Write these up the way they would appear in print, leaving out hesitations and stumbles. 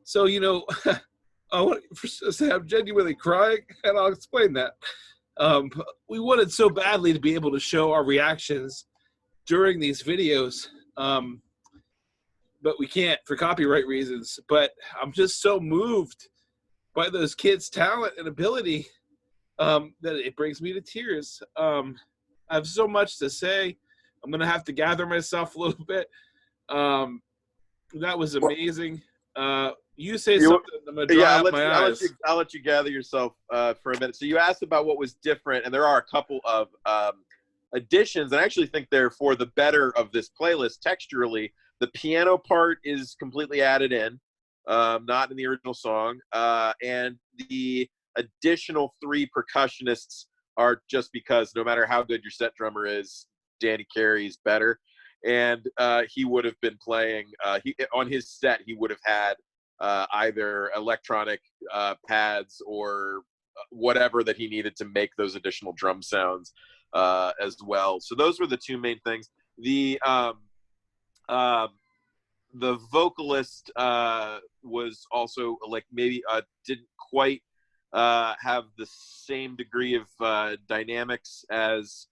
So, I want to say I'm genuinely crying, and I'll explain that. We wanted so badly to be able to show our reactions during these videos, but we can't for copyright reasons. But I'm just so moved by those kids' talent and ability that it brings me to tears. I have so much to say. I'm going to have to gather myself a little bit. That was Well, amazing. You say you, something, I'm going to dry up my eyes. I'll let you gather yourself for a minute. So you asked about what was different, and there are a couple of additions, and I actually think they're for the better of this playlist texturally. The piano part is completely added in, not in the original song, and the additional 3 percussionists are just because no matter how good your set drummer is, Danny Carey's better. And he would have been playing on his set. He would have had either electronic pads or whatever that he needed to make those additional drum sounds as well. So those were the 2 main things. The vocalist was also like maybe didn't quite have the same degree of dynamics as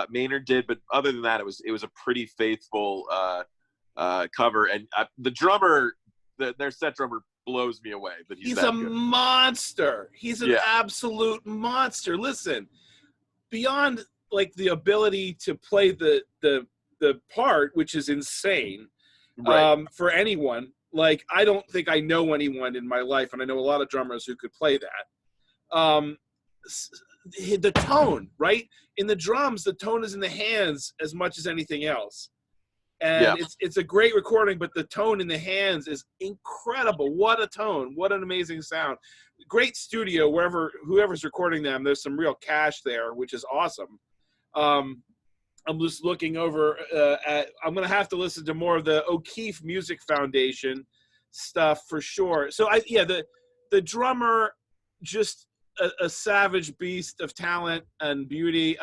Maynard did, but other than that, it was a pretty faithful cover. And the drummer, their set drummer, blows me away. But he's a good. Monster. He's an absolute monster. Listen, beyond like the ability to play the part, which is insane, right. For anyone. Like, I don't think I know anyone in my life, and I know a lot of drummers who could play that. The tone, right? In the drums, the tone is in the hands as much as anything else. And it's a great recording, but the tone in the hands is incredible. What a tone. What an amazing sound. Great studio, whoever's recording them, there's some real cash there, which is awesome. I'm just looking over I'm going to have to listen to more of the O'Keefe Music Foundation stuff for sure. So the drummer, just a savage beast of talent and beauty.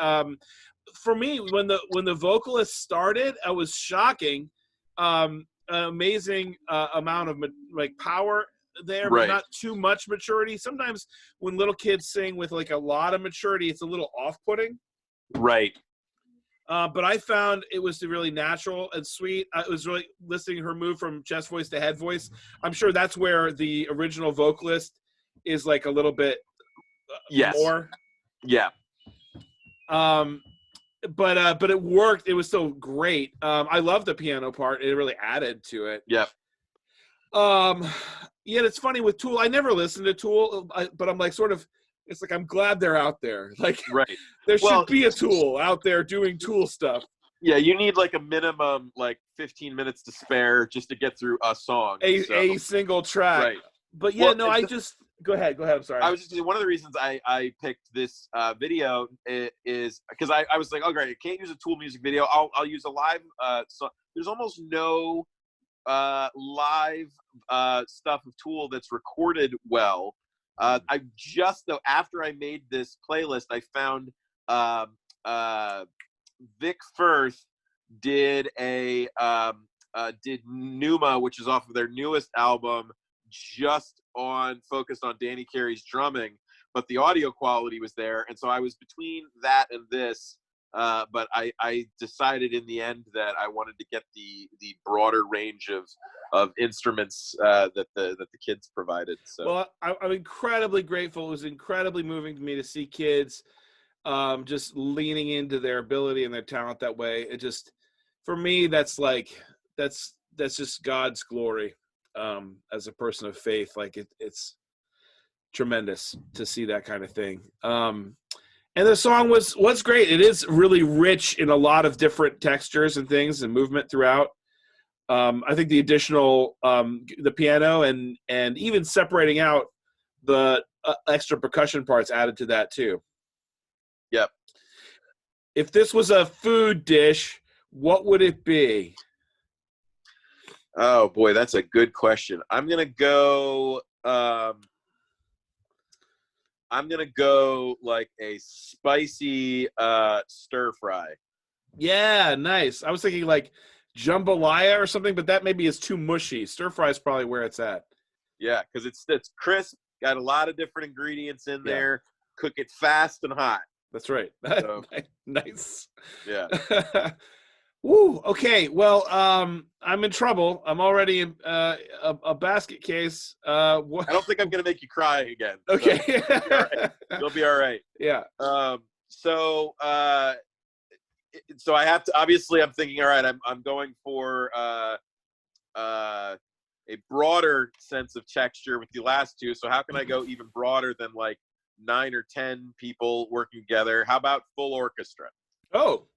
For me, when the vocalist started, I was shocking. An amazing amount of like power there, but not too much maturity. Sometimes when little kids sing with like a lot of maturity, it's a little off-putting. Right. But I found it was really natural and sweet. It was really listening to her move from chest voice to head voice. I'm sure that's where the original vocalist is like a little bit more. Yeah. But it worked. It was still great. I love the piano part. It really added to it. Yeah. It's funny with Tool. I never listened to Tool, but I'm like sort of. It's like I'm glad they're out there. Like, there should be a Tool out there doing Tool stuff. Yeah, you need like a minimum like 15 minutes to spare just to get through a song. A single track. Right. But go ahead. I'm sorry. I was just one of the reasons I picked this video is because I was like, oh great, I can't use a Tool music video. I'll use a live song. There's almost no live stuff of Tool that's recorded well. I just though after I made this playlist, I found Vic Firth did did Numa, which is off of their newest album, just focused on Danny Carey's drumming, but the audio quality was there, and so I was between that and this. But I decided in the end that I wanted to get the broader range of instruments that the kids provided. So, well, I'm incredibly grateful. It was incredibly moving to me to see kids just leaning into their ability and their talent that way. It just, for me, that's just God's glory. As a person of faith, like it's tremendous to see that kind of thing. And the song was great. It is really rich in a lot of different textures and things and movement throughout. I think the additional the piano and even separating out the extra percussion parts added to that too. Yep. If this was a food dish, what would it be? Oh boy, that's a good question. I'm gonna go like a spicy stir fry. Yeah, nice. I was thinking like jambalaya or something, but that maybe is too mushy. Stir fry is probably where it's at. Yeah, because it's crisp, got a lot of different ingredients in Yeah. there. Cook it fast and hot. That's right. So, Nice. yeah. Woo. Okay. Well, I'm in trouble. I'm already in a basket case. What? I don't think I'm gonna make you cry again. So Okay. you'll be all right. Yeah. So I have to. Obviously, I'm thinking. All right, I'm going for a broader sense of texture with the last two. So how can I go even broader than like 9 or 10 people working together? How about full orchestra? Oh.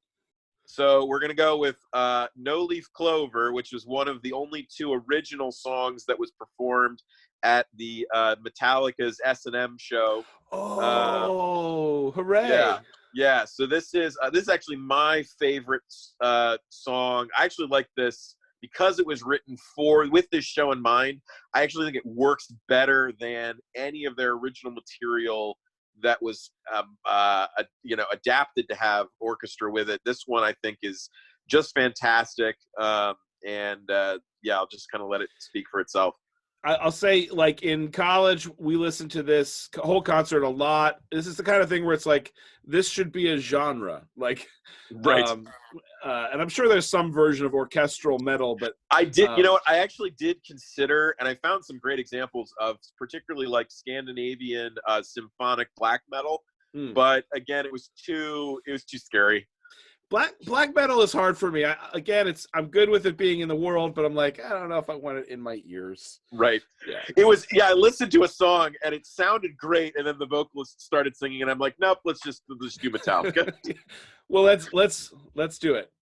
So we're going to go with No Leaf Clover, which is one of the only 2 original songs that was performed at the Metallica's S&M show. Oh, hooray. Yeah. Yeah. So this is actually my favorite song. I actually like this because it was written with this show in mind. I actually think it works better than any of their original material that was adapted to have orchestra with it. This one I think is just fantastic. I'll just kind of let it speak for itself. I'll say, like, in college, we listened to this whole concert a lot. This is the kind of thing where it's like, this should be a genre. Like, right. And I'm sure there's some version of orchestral metal, but I did, I actually did consider, and I found some great examples of particularly like Scandinavian symphonic black metal. But again, it was too scary. Black metal is hard for me. I'm good with it being in the world, but I'm like, I don't know if I want it in my ears. Right. Yeah. I listened to a song and it sounded great, and then the vocalist started singing, and I'm like, nope, let's just do Metallica. Well, let's do it.